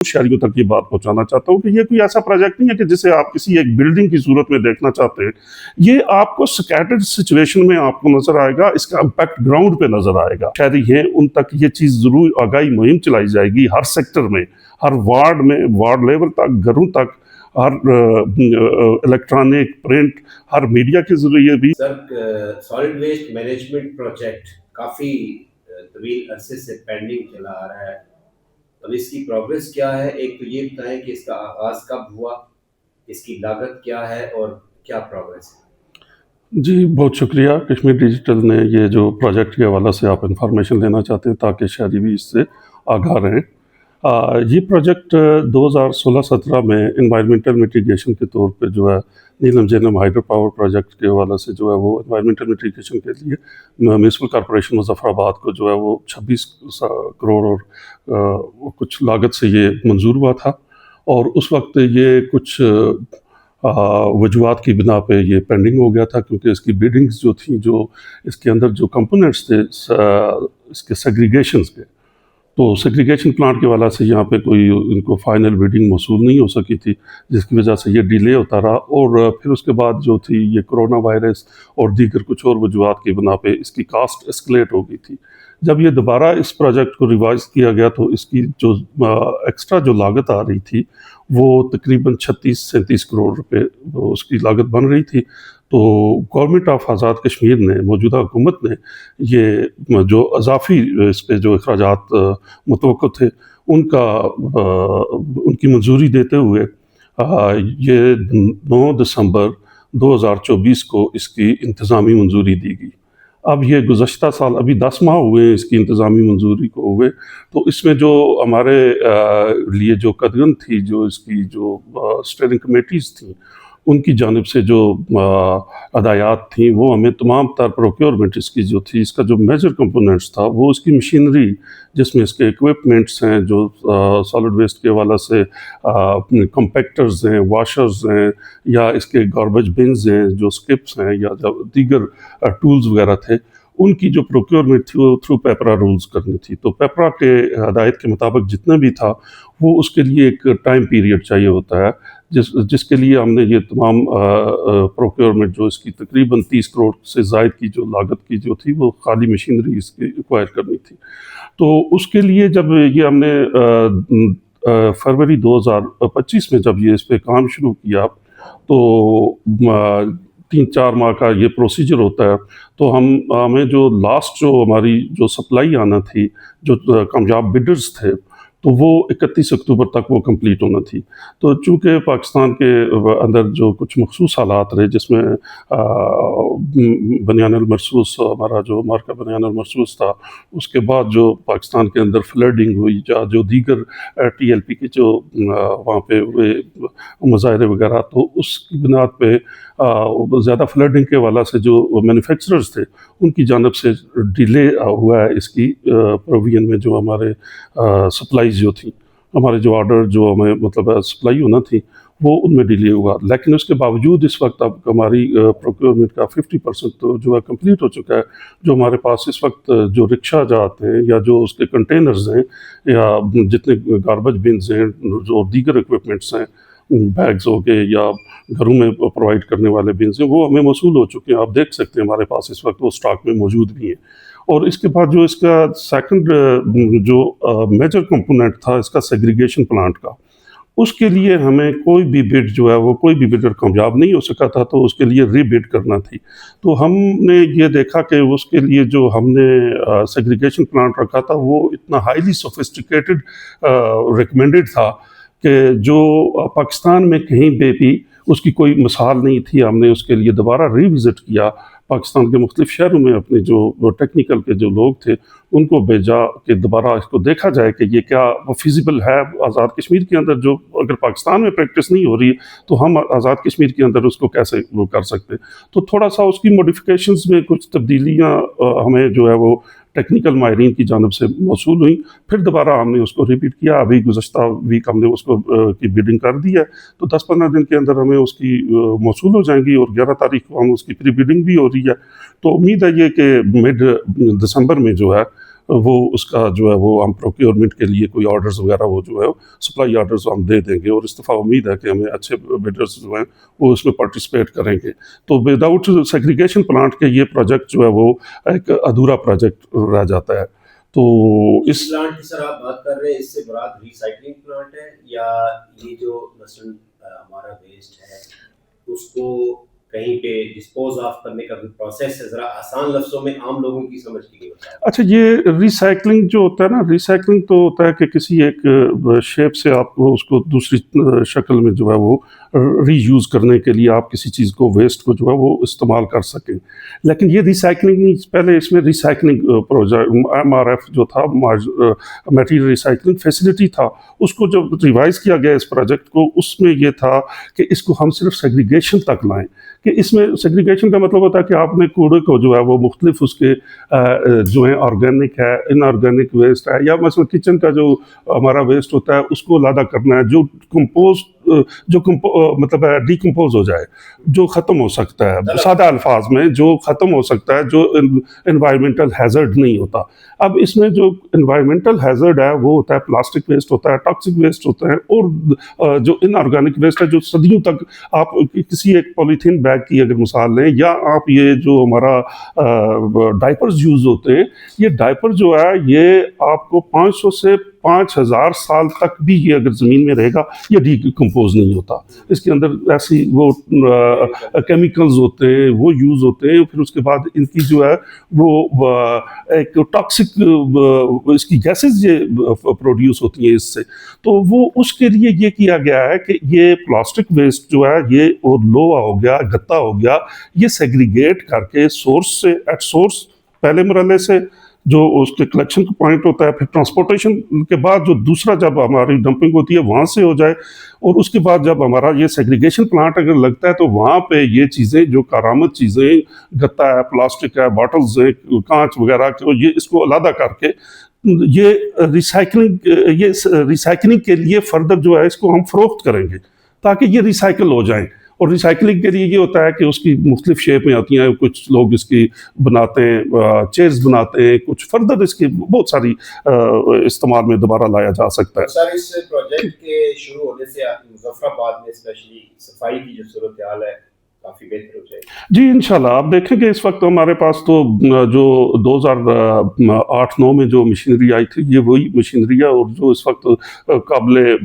शहरियों तक ये बात पहुंचाना चाहता हूँ कि ये कोई ऐसा प्रोजेक्ट नहीं है कि जिसे आप किसी एक बिल्डिंग की सूरत में देखना चाहते हैं। ये आपको स्कैटर्ड सिचुएशन में आपको नजर आएगा, इसका इम्पैक्ट ग्राउंड पे नजर आएगा। शहरी हैं उन तक ये चीज जरूर आगाही मुहिम चलाई जाएगी, हर सेक्टर में, हर वार्ड में, वार्ड लेवल तक, घरों तक, हर इलेक्ट्रॉनिक प्रिंट, हर मीडिया के जरिए भी। Sir, solid waste management project काफ़ी तवील अरसे से पेंडिंग चला आ रहा है। अब इसकी प्रोग्रेस क्या है? एक तो ये बताएं कि इसका आगाज़ कब हुआ, इसकी लागत क्या है और क्या प्रोग्रेस है? जी, बहुत शुक्रिया। कश्मीर डिजिटल ने ये जो प्रोजेक्ट के हवाले से आप इंफॉर्मेशन लेना चाहते हैं ताकि शहरी भी इससे आगाह रहें। ये प्रोजेक्ट 2016-17 में एनवायरमेंटल मिटिगेशन के तौर पे जो है नीलम झेलम हाइड्रो पावर प्रोजेक्ट के हवाले से जो है वो एनवायरमेंटल मिटिगेशन के लिए म्यूनसिपल कॉर्पोरेशन मुजफ्फराबाद को जो है वो 26 करोड़ और कुछ लागत से ये मंजूर हुआ था। और उस वक्त ये कुछ वजूहत की बिना पे ये पेंडिंग हो गया था, क्योंकि इसकी बिडिंग्स जो थी, जो इसके अंदर जो कंपोनेंट्स थे इसके सेग्रीगेशंस के, तो सेग्रीगेशन प्लांट के वाला से यहाँ पे कोई इनको फाइनल बिडिंग मौसूल नहीं हो सकी थी, जिसकी वजह से ये डिले होता रहा। और फिर उसके बाद जो थी ये कोरोना वायरस और दीगर कुछ और वजूहत की बिना पे इसकी कास्ट एस्केलेट हो गई थी। जब ये दोबारा इस प्रोजेक्ट को रिवाइज किया गया तो इसकी जो एक्स्ट्रा जो लागत आ रही थी वो तकरीबन 36-37 करोड़ रुपए उसकी लागत बन रही थी। तो गवर्नमेंट ऑफ आज़ाद कश्मीर ने, मौजूदा हुकूमत ने, ये जो अजाफी इस पे जो अखराजात मुतवक्को थे उनकी मंजूरी देते हुए ये 9 दिसंबर 2024 को इसकी इंतज़ामी मंजूरी दी गई। अब ये गुज़श्ता साल, अभी 10 माह हुए इसकी इंतज़ामी मंजूरी को हुए, तो इसमें जो हमारे लिए जो कदगन थी, जो इसकी जो स्टीयरिंग कमेटीज़ थी, उनकी जानिब से जो अदायात थी वो हमें तमाम तर प्रोक्योरमेंट इसकी जो थी, इसका जो मेजर कंपोनेंट्स था वो इसकी मशीनरी, जिसमें इसके इक्विपमेंट्स हैं, जो सॉलिड वेस्ट के हवाले से कंपैक्टर्स हैं, वॉशर्स हैं, या इसके गार्बेज बिन्स हैं, जो स्किप्स हैं, या दीगर टूल्स वगैरह थे, उनकी जो प्रोक्योरमेंट थी वो थ्रू पेपरा रूल्स करनी थी। तो पेपरा के हदायत के मुताबिक जितना भी था वो उसके लिए एक टाइम पीरियड चाहिए होता है, जिसके लिए हमने ये तमाम प्रोक्योरमेंट जो इसकी तकरीबन 30 करोड़ से ज़ायद की जो लागत की जो थी वो खाली मशीनरी इसकी एक्वायर करनी थी। तो उसके लिए जब ये हमने फरवरी 2025 में जब ये इस पे काम शुरू किया, तो 3-4 माह का ये प्रोसीजर होता है। तो हमें जो लास्ट जो हमारी जो सप्लाई आना थी, जो कामयाब बिडर्स थे, तो वो 31 अक्टूबर तक वो कंप्लीट होना थी। तो चूँकि पाकिस्तान के अंदर जो कुछ मखसूस हालात रहे, जिसमें बनियान अल मरसूस, हमारा जो मार्का बनियान अल मरसूस था, उसके बाद जो पाकिस्तान के अंदर फ्लडिंग हुई, या जो दीगर TLP के जो वहाँ पे हुए मुजाहरे वगैरह, तो उसकी बुनियाद पे ज़्यादा फ्लडिंग के वाला से जो मैन्युफैक्चरर्स थे उनकी जानब से डिले हुआ है इसकी प्रोविजन में, जो हमारे सप्लाईज जो थी, हमारे जो ऑर्डर जो हमें मतलब सप्लाई होना थी वो उनमें डिले हुआ। लेकिन उसके बावजूद इस वक्त अब हमारी प्रोक्योरमेंट का 50% तो जो है कंप्लीट हो चुका है। जो हमारे पास इस वक्त जो रिक्शा जाते हैं, या जो उसके कंटेनर्स हैं, या जितने गार्बेज बिन्स हैं, जो दीगर इक्विपमेंट्स हैं, बैग्स हो गए, या घरों में प्रोवाइड करने वाले बिन्स हैं, वो हमें मौसूल हो चुके हैं। आप देख सकते हैं हमारे पास इस वक्त वो स्टॉक में मौजूद भी हैं। और इसके बाद जो इसका सेकंड जो मेजर कंपोनेंट था इसका सेग्रीगेशन प्लांट का, उसके लिए हमें कोई भी बिड जो है वो कोई भी बिडर कामयाब नहीं हो सका था, तो उसके लिए रीबिड करना थी। तो हमने ये देखा कि उसके लिए जो हमने सेग्रीगेशन प्लांट रखा था वो इतना हाईली सोफिस्टिकेटेड रिकमेंडेड था कि जो पाकिस्तान में कहीं पे भी उसकी कोई मिसाल नहीं थी। हमने उसके लिए दोबारा रिविज़िट किया, पाकिस्तान के मुख्तलिफ शहरों में अपने जो टेक्निकल के जो लोग थे उनको भेजा कि दोबारा इसको देखा जाए कि ये क्या फिजिबल है आज़ाद कश्मीर के अंदर। जो अगर पाकिस्तान में प्रैक्टिस नहीं हो रही तो हम आज़ाद कश्मीर के अंदर उसको कैसे वो कर सकते। तो थोड़ा सा उसकी मॉडिफिकेशंस में कुछ तब्दीलियाँ हमें जो है वो टेक्निकल माहिरीन की जानब से मौसूल हुई। फिर दोबारा हमने उसको रिपीट किया। अभी गुज़श्ता वीक हमने उसको की बिडिंग कर दी है, तो 10-15 दिन के अंदर हमें उसकी मौसूल हो जाएंगी, और 11 तारीख को हम उसकी प्री बिडिंग भी हो रही है। तो उम्मीद है ये कि मिड दिसंबर में जो है वो उसका जो है वो हम प्रोक्योरमेंट के लिए कोई ऑर्डर्स वगैरह वो जो है सप्लाई ऑर्डर्स हम दे देंगे, और इस दफ़ा उम्मीद है कि हमें अच्छे बिडर्स जो हैं वो उसमें पार्टिसिपेट करेंगे। तो विदाउट सेग्रीगेशन प्लांट के ये प्रोजेक्ट जो है वो एक अधूरा प्रोजेक्ट रह जाता है। तो इस इस प्लांट की सर आप बात कर रहे हैं, इससे मुराद रिसाइकलिंग प्लांट है या ये जो मसलन हमारा वेस्ट है उसको कहीं पे डिस्पोज ऑफ करने का भी प्रोसेस है, जरा आसान लफ्जों में आम लोगों की समझ के लिए बताएं। अच्छा, ये रिसाइकलिंग जो होता है ना, रिसाइकलिंग तो होता है कि किसी एक शेप से आपको उसको दूसरी शक्ल में जो है वो रीयूज़ करने के लिए आप किसी चीज़ को, वेस्ट को जो है वो इस्तेमाल कर सकें। लेकिन ये रिसाइकलिंग नहीं, पहले इसमें रिसाइकलिंग प्रोजेक्ट एमआरएफ जो था, मटेरियल रिसाइकलिंग फैसिलिटी था, उसको जब रिवाइज़ किया गया इस प्रोजेक्ट को, उसमें ये था कि इसको हम सिर्फ सेग्रीगेशन तक लाएँ। कि इसमें सेग्रीगेशन का मतलब होता है कि आपने कूड़े को जो है वो मुख्तलिफ उसके जो है ऑर्गेनिक है, इनऑर्गेनिक वेस्ट है, या मतलब किचन का जो हमारा वेस्ट होता है उसको अलग करना है, जो कंपोस्ट मतलब डिकम्पोज हो जाए, जो ख़त्म हो सकता है, सादा अल्फाज में जो ख़त्म हो सकता है, जो एनवायरमेंटल हैज़र्ड नहीं होता। अब इसमें जो एनवायरमेंटल हैज़र्ड है वो होता है प्लास्टिक वेस्ट होता है, टॉक्सिक वेस्ट होता है, और जो इनऑर्गेनिक वेस्ट है जो सदियों तक आप किसी एक पॉलीथीन बैग की अगर मिसाल लें, या आप ये जो हमारा डायपर्स यूज़ होते हैं, ये डायपर जो है ये आपको 500 से 5000 साल तक भी ये अगर ज़मीन में रहेगा ये डिकम्पोज नहीं होता। इसके अंदर ऐसी वो केमिकल्स होते हैं, वो यूज़ होते हैं, फिर उसके बाद इनकी जो है वो एक टॉक्सिक इसकी गैसेस ये प्रोड्यूस होती हैं इससे। तो वो उसके लिए ये किया गया है कि ये प्लास्टिक वेस्ट जो है ये, और लोहा हो गया, गत्ता हो गया, ये सेग्रीगेट करके सोर्स से, एट सोर्स पहले मरहले से जो उसके कलेक्शन का पॉइंट होता है, फिर ट्रांसपोर्टेशन के बाद जो दूसरा जब हमारी डंपिंग होती है वहाँ से हो जाए, और उसके बाद जब हमारा ये सेग्रीगेशन प्लांट अगर लगता है तो वहाँ पे ये चीज़ें जो कारामद चीज़ें, गत्ता है, प्लास्टिक है, बॉटल्स हैं, कांच वगैरह, तो ये इसको अलग करके ये रिसाइकलिंग के लिए फर्दर जो है इसको हम फरोख्त करेंगे ताकि ये रिसाइकल हो जाए। और रिसाइकलिंग के लिए ये होता है कि उसकी मुख्तलिफ शेप में आती हैं, कुछ लोग इसकी बनाते हैं, चेयर्स बनाते हैं, कुछ फर्दर इसकी बहुत सारी इस्तेमाल में दोबारा लाया जा सकता है। सर, इस प्रोजेक्ट के शुरू होने से मुजफ्फराबाद में स्पेशली सफाई की जो सूरत हाल है काफ़ी बेहतर हो जाएगी। जी, इंशाल्लाह। आप देखेंगे इस वक्त हमारे पास तो जो 2008-9 में जो मशीनरी आई थी, ये वही मशीनरी है, और जो इस वक्त काबिले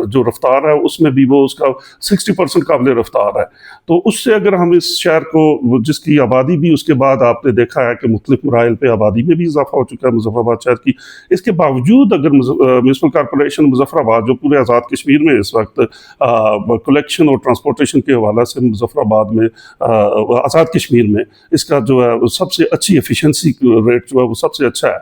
जो रफ्तार है उसमें भी वो उसका 60% काबिले रफ्तार है। तो उससे अगर हम इस शहर को, जिसकी आबादी भी उसके बाद आपने देखा है कि मुख्तलिफ मराइल पे आबादी में भी इजाफा हो चुका है मुजफ्फराबाद शहर की, इसके बावजूद अगर म्यूनसिपल कॉरपोरेशन मुजफ्फराबाद जो पूरे आज़ाद कश्मीर में इस वक्त कलेक्शन और ट्रांसपोर्टेशन के हवाले से मुजफ्फराबाद में, आज़ाद कश्मीर में इसका जो है सबसे अच्छी एफिशिएंसी रेट जो है वो सबसे अच्छा है।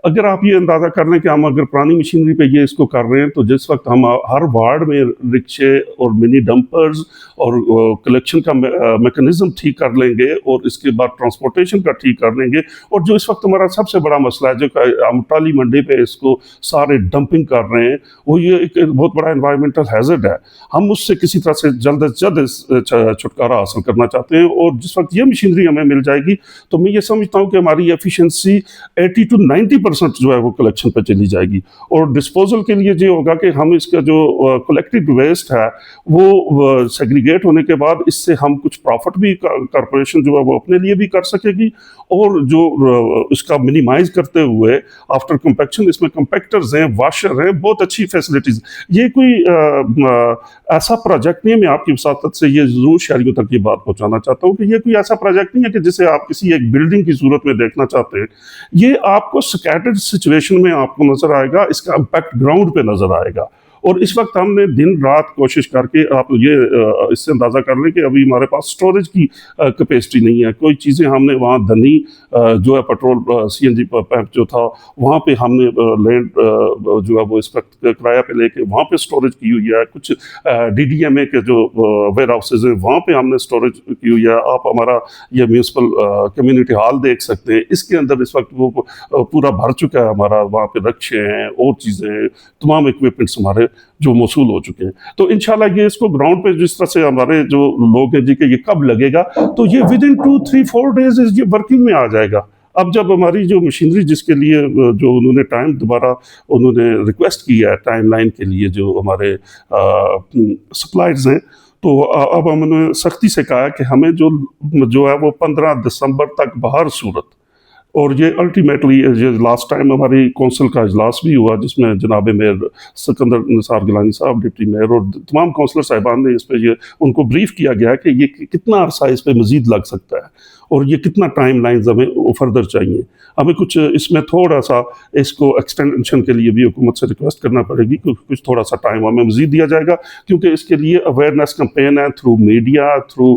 अगर आप ये अंदाज़ा कर लें कि हम अगर पुरानी मशीनरी पे ये इसको कर रहे हैं, तो जिस वक्त हम हर वार्ड में रिक्शे और मिनी डंपर्स और कलेक्शन का मैकेनिज़्म ठीक कर लेंगे, और इसके बाद ट्रांसपोर्टेशन का ठीक कर लेंगे, और जो इस वक्त हमारा सबसे बड़ा मसला है, जो हम टाली मंडी पे इसको सारे डंपिंग कर रहे हैं, वो ये एक बहुत बड़ा एनवायरमेंटल हैज़र्ड है। हम उससे किसी तरह से जल्द से जल्द छुटकारा हासिल करना चाहते हैं, और जिस वक्त ये मशीनरी हमें मिल जाएगी तो मैं ये समझता हूँ कि हमारी एफिशिएंसी 80 to 90% जो है वो कलेक्शन पे चली जाएगी। और डिस्पोजल के लिए ये होगा कि हम इसका जो कलेक्टेड वेस्ट है वो सेग्रीगेट होने के बाद इससे हम कुछ प्रॉफिट भी कॉरपोरेशन जो है वो अपने लिए भी कर सकेगी, और जो इसका मिनिमाइज करते हुए आफ्टर कंपैक्शन, इसमें कंपैक्टर्स हैं, वाशर हैं, बहुत अच्छी फैसिलिटीज़। ये कोई ऐसा प्रोजेक्ट नहीं है, मैं आपकी वसातत से ये ज़रूर शहरियों तक ये बात पहुँचाना चाहता हूँ कि ये कोई ऐसा प्रोजेक्ट नहीं है कि जिसे आप किसी एक बिल्डिंग की सूरत में देखना चाहते हैं। ये आपको स्कैटर्ड सिचुएशन में आपको नज़र आएगा, इसका इम्पैक्ट ग्राउंड पे नज़र आएगा। और इस वक्त हमने दिन रात कोशिश करके, आप ये इससे अंदाज़ा कर लें कि अभी हमारे पास स्टोरेज की कैपेसिटी नहीं है। कोई चीज़ें हमने वहाँ धनी जो है पेट्रोल CNG पंप जो था वहाँ पे हमने लैंड जो है वो इस वक्त किराया पे लेके वहाँ पे स्टोरेज की हुई है। कुछ DDMA के जो वेयर हाउसेज हैं वहाँ पे हमने स्टोरेज की हुई है। आप हमारा ये म्यूनसिपल कम्युनिटी हॉल देख सकते हैं, इसके अंदर इस वक्त वो पूरा भर चुका है हमारा। वहाँ पे रक्शे हैं और चीज़ें हैं, तमाम इक्विपमेंट्स हमारे जो मौसूल हो चुके हैं। तो इंशाल्लाह ये इसको ग्राउंड पे जिस तरह से हमारे जो लोग हैं जी के ये कब लगेगा, तो ये विद इन 2-3-4 डेज ये वर्किंग में आ जाएगा। अब जब हमारी जो मशीनरी जिसके लिए जो उन्होंने टाइम दोबारा उन्होंने रिक्वेस्ट किया है टाइमलाइन के लिए, जो हमारे सप्लायर्स हैं, तो अब हमने सख्ती से कहा है कि हमें जो जो है वो 15 दिसंबर तक बाहर सूरत, और ये अल्टीमेटली ये लास्ट टाइम हमारी कौंसिल का इजलास भी हुआ जिसमें जनाब मेयर सिकंदर निसार गिलानी साहब, डिप्टी मेयर और तमाम कौंसलर साहिबान ने इस पे ये उनको ब्रीफ किया गया है कि ये कितना अरसा इस पे मजीद लग सकता है और ये कितना टाइम लाइन्स हमें फर्दर चाहिए। हमें कुछ इसमें थोड़ा सा इसको एक्सटेंशन के लिए भी हुकूमत से रिक्वेस्ट करना पड़ेगी, क्योंकि कुछ थोड़ा सा टाइम हमें मजीद दिया जाएगा, क्योंकि इसके लिए अवेयरनेस कैंपेन है through media, through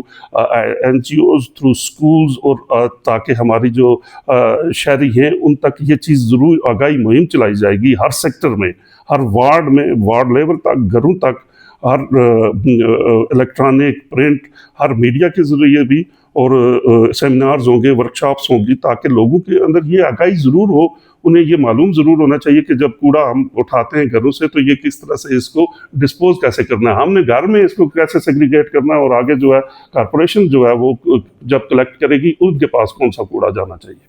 NGOs, through schools, और ताकि हमारी जो शहरी हैं उन तक ये चीज़ ज़रूर आगाही मुहिम चलाई जाएगी, हर सेक्टर में, हर वार्ड में, वार्ड लेवल तक, घरों तक, हर इलेक्ट्रॉनिक, प्रिंट, हर मीडिया के ज़रिए भी, और सेमिनार्स होंगे, वर्कशॉप्स होंगी, ताकि लोगों के अंदर ये आगाही ज़रूर हो, उन्हें ये मालूम ज़रूर होना चाहिए कि जब कूड़ा हम उठाते हैं घरों से तो ये किस तरह से इसको डिस्पोज कैसे करना है, हमने घर में इसको कैसे सेग्रीगेट करना है, और आगे जो है कारपोरेशन जो है वो जब कलेक्ट करेगी उनके पास कौन सा कूड़ा जाना चाहिए।